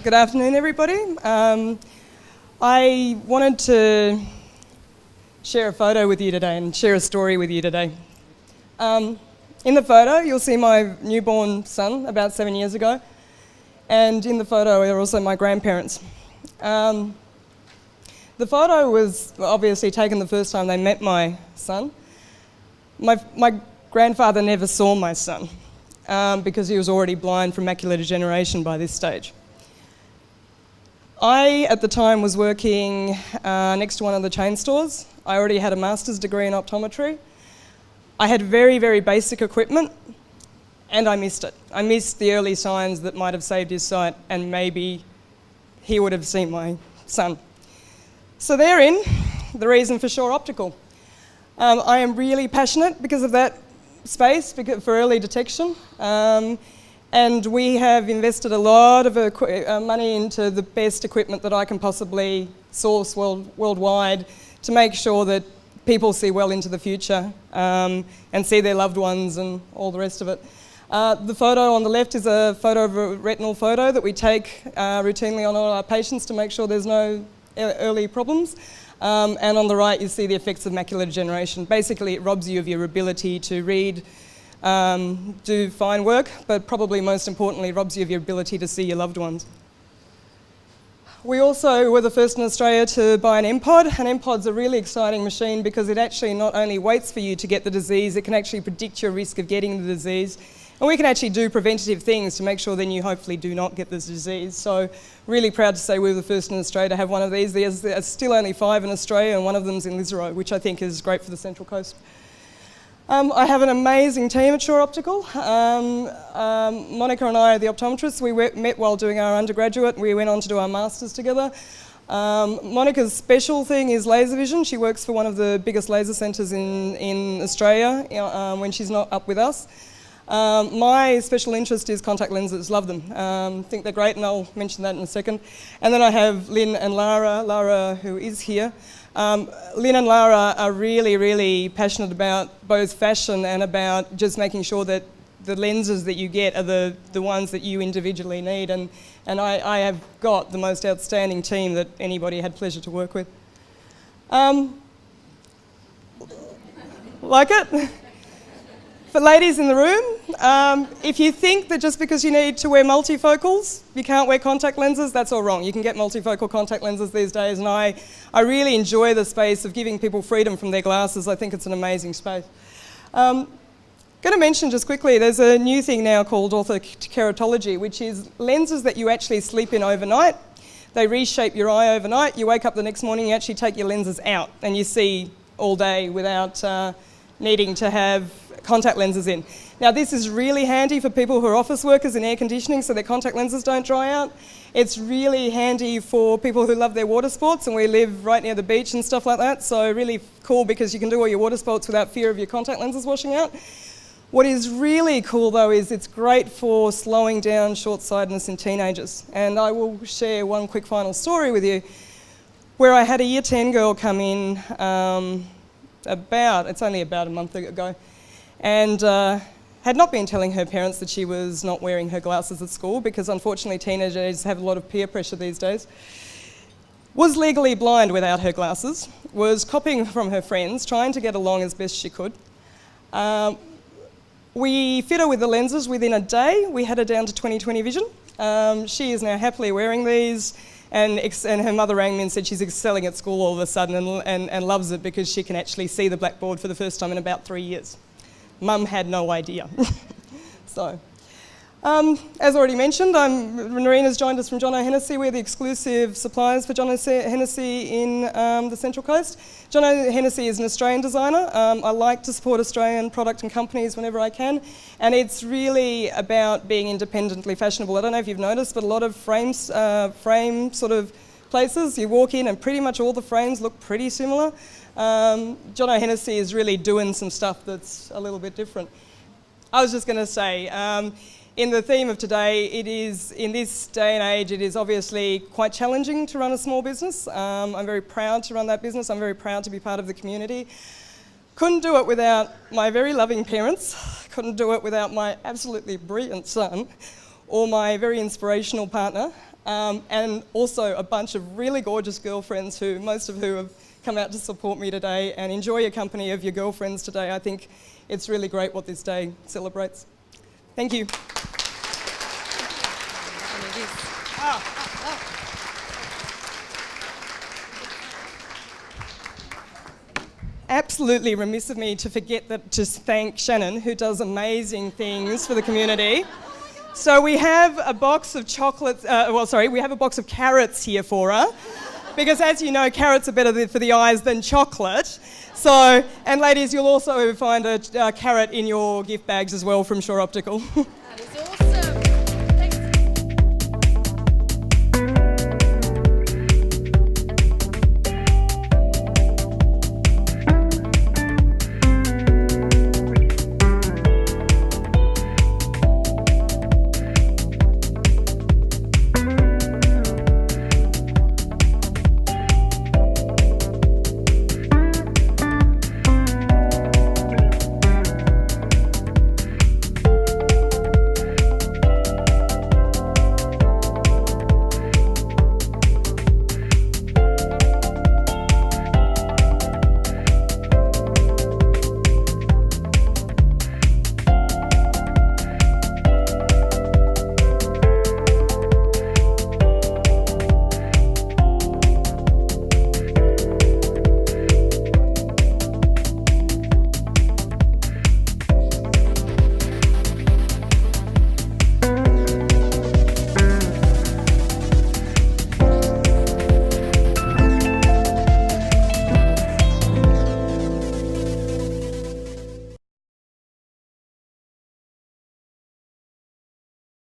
Good afternoon, everybody. I wanted to share a photo with you today and share a story with you today. In the photo, you'll see my newborn son about 7 years ago, and in the photo are also my grandparents. The photo was obviously taken the first time they met my son. My grandfather never saw my son because he was already blind from macular degeneration by this stage. I, at the time, was working next to one of the chain stores. I already had a master's degree in optometry. I had very, very basic equipment, and I missed it. I missed the early signs that might have saved his sight, and maybe he would have seen my son. So therein, the reason for Sure Optical. I am really passionate because of that space, for early detection. And we have invested a lot of money into the best equipment that I can possibly source worldwide to make sure that people see well into the future and see their loved ones and all the rest of it. The photo on the left is a photo of a retinal photo that we take routinely on all our patients to make sure there's no early problems. And on the right you see the effects of macular degeneration. Basically it robs you of your ability to read, do fine work, but probably most importantly robs you of your ability to see your loved ones. We also were the first in Australia to buy an M-Pod. An M-Pod's a really exciting machine because it actually not only waits for you to get the disease, it can actually predict your risk of getting the disease. And we can actually do preventative things to make sure then you hopefully do not get this disease. So really proud to say we were the first in Australia to have one of these. There's still only 5 in Australia and one of them's in Lisero, which I think is great for the Central Coast. I have an amazing team at Sure Optical. Monica and I are the optometrists. We met while doing our undergraduate. We went on to do our masters together. Monica's special thing is laser vision. She works for one of the biggest laser centres in Australia when she's not up with us. My special interest is contact lenses, love them. Think they're great, and I'll mention that in a second. And then I have Lynn and Lara who is here. Lynn and Lara are really, really passionate about both fashion and about just making sure that the lenses that you get are the ones that you individually need. And I have got the most outstanding team that anybody had pleasure to work with. Like it? For ladies in the room, if you think that just because you need to wear multifocals, you can't wear contact lenses, that's all wrong. You can get multifocal contact lenses these days, and I really enjoy the space of giving people freedom from their glasses. I think it's an amazing space. Going to mention just quickly, there's a new thing now called orthokeratology, which is lenses that you actually sleep in overnight. They reshape your eye overnight. You wake up the next morning, you actually take your lenses out, and you see all day without needing to have contact lenses in. Now this is really handy for people who are office workers in air conditioning so their contact lenses don't dry out. It's really handy for people who love their water sports, and we live right near the beach and stuff like that, so really cool because you can do all your water sports without fear of your contact lenses washing out. What is really cool though is it's great for slowing down short-sightedness in teenagers, and I will share one quick final story with you where I had a Year 10 girl come in it's only about a month ago, and had not been telling her parents that she was not wearing her glasses at school because unfortunately teenagers have a lot of peer pressure these days. Was legally blind without her glasses, was copying from her friends, trying to get along as best she could. We fit her with the lenses within a day. We had her down to 20/20 vision. She is now happily wearing these, and her mother rang me and said she's excelling at school all of a sudden and loves it because she can actually see the blackboard for the first time in about 3 years. Mum had no idea. So, as already mentioned, Narina's joined us from John O'Hennessy. We're the exclusive suppliers for John O'Hennessy in the Central Coast. John O'Hennessy is an Australian designer. I like to support Australian product and companies whenever I can, and it's really about being independently fashionable. I don't know if you've noticed, but a lot of frame sort of places, you walk in and pretty much all the frames look pretty similar. John O'Hennessy is really doing some stuff that's a little bit different. I was just going to say, in the theme of today, in this day and age, it is obviously quite challenging to run a small business. I'm very proud to run that business. I'm very proud to be part of the community. Couldn't do it without my very loving parents. Couldn't do it without my absolutely brilliant son or my very inspirational partner. and also a bunch of really gorgeous girlfriends most of who have come out to support me today, and enjoy your company of your girlfriends today. I think it's really great what this day celebrates. Thank you. Absolutely remiss of me to forget to thank Shannon, who does amazing things for the community. So we have a box of chocolates, we have a box of carrots here for her, because as you know, carrots are better for the eyes than chocolate. So, and ladies, you'll also find a carrot in your gift bags as well from Sure Optical.